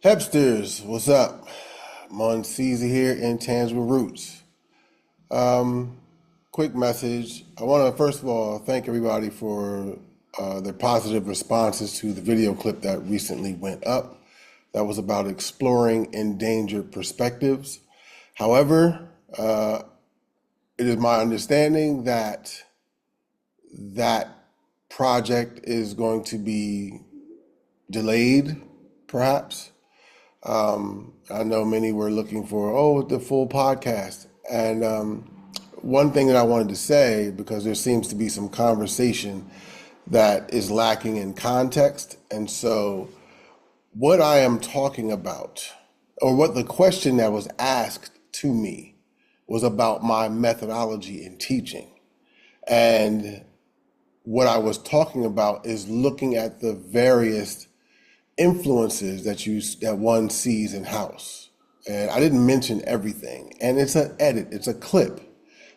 Hepsters, what's up? Monsize here, Intangible Roots. Um, Quick message. I want to first of all thank everybody for their positive responses to the video clip that recently went up. That was about exploring endangered perspectives. However, it is my understanding that that project is going to be delayed, perhaps. I know many were looking for, the full podcast. And one thing that I wanted to say, because there seems to be some conversation that is lacking in context. And so, what I am talking about, or what the question that was asked to me, was about my methodology in teaching. And what I was talking about is looking at the various influences that one sees in house. And I didn't mention everything. And it's an edit, it's a clip.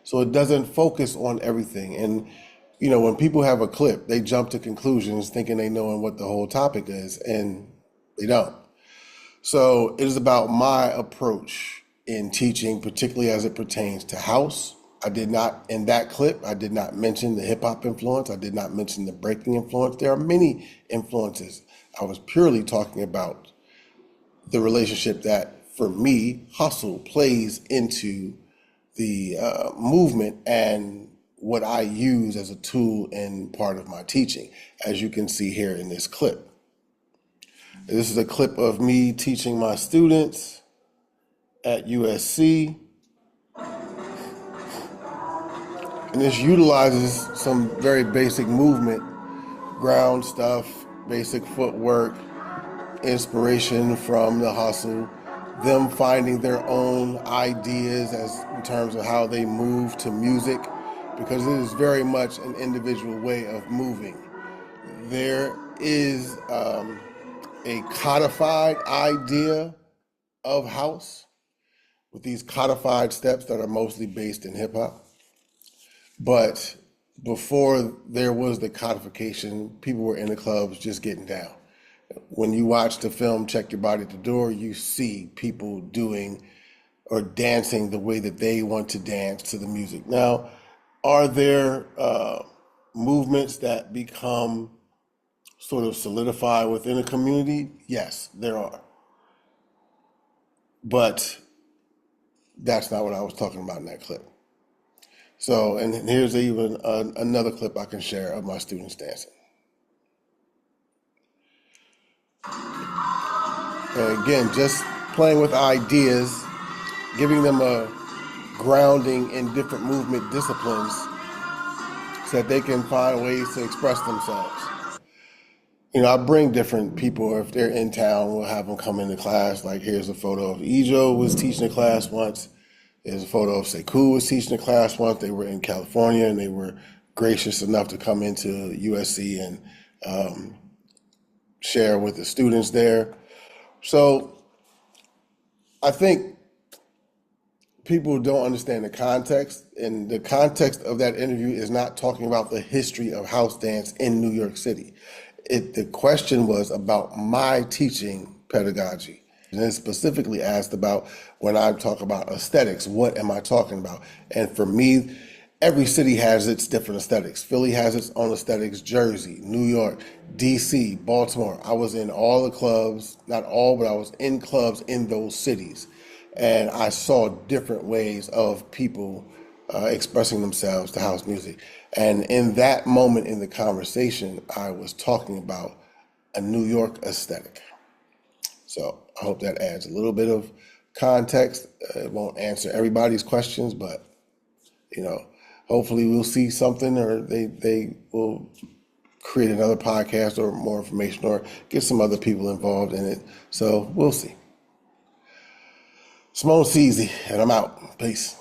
So it doesn't focus on everything. And when people have a clip, they jump to conclusions thinking they know what the whole topic is, and they don't. So it is about my approach in teaching, particularly as it pertains to house. I did not, in that clip, I did not mention the hip hop influence. I did not mention the breaking influence. There are many influences. I was purely talking about the relationship that, for me, hustle plays into the movement and what I use as a tool in part of my teaching, as you can see here in this clip. This is a clip of me teaching my students at USC. And this utilizes some very basic movement, ground stuff, basic footwork, inspiration from the hustle, them finding their own ideas as in terms of how they move to music, because it is very much an individual way of moving. There is a codified idea of house with these codified steps that are mostly based in hip hop. But before there was the codification, people were in the clubs just getting down. When you watch the film Check Your Body at the Door, you see people doing or dancing the way that they want to dance to the music. Now, are there movements that become sort of solidified within a community? Yes, there are. But that's not what I was talking about in that clip. So, and here's even another clip I can share of my students dancing. And again, just playing with ideas, giving them a grounding in different movement disciplines so that they can find ways to express themselves. I bring different people. If they're in town, we'll have them come into class. Like, here's a photo of Ejo was teaching a class once. There's a photo of Sekou was teaching a class once. They were in California, and they were gracious enough to come into USC and share with the students there. So I think people don't understand the context, and the context of that interview is not talking about the history of house dance in New York City. The question was about my teaching pedagogy. And it specifically asked about, when I talk about aesthetics, what am I talking about? And for me, every city has its different aesthetics. Philly has its own aesthetics, Jersey, New York, DC, Baltimore. I was in all the clubs, not all, but I was in clubs in those cities. And I saw different ways of people expressing themselves to house music. And in that moment in the conversation, I was talking about a New York aesthetic. So I hope that adds a little bit of context. It won't answer everybody's questions, but hopefully we'll see something, or they will create another podcast or more information, or get some other people involved in it. So we'll see. It's Monsize, and I'm out. Peace.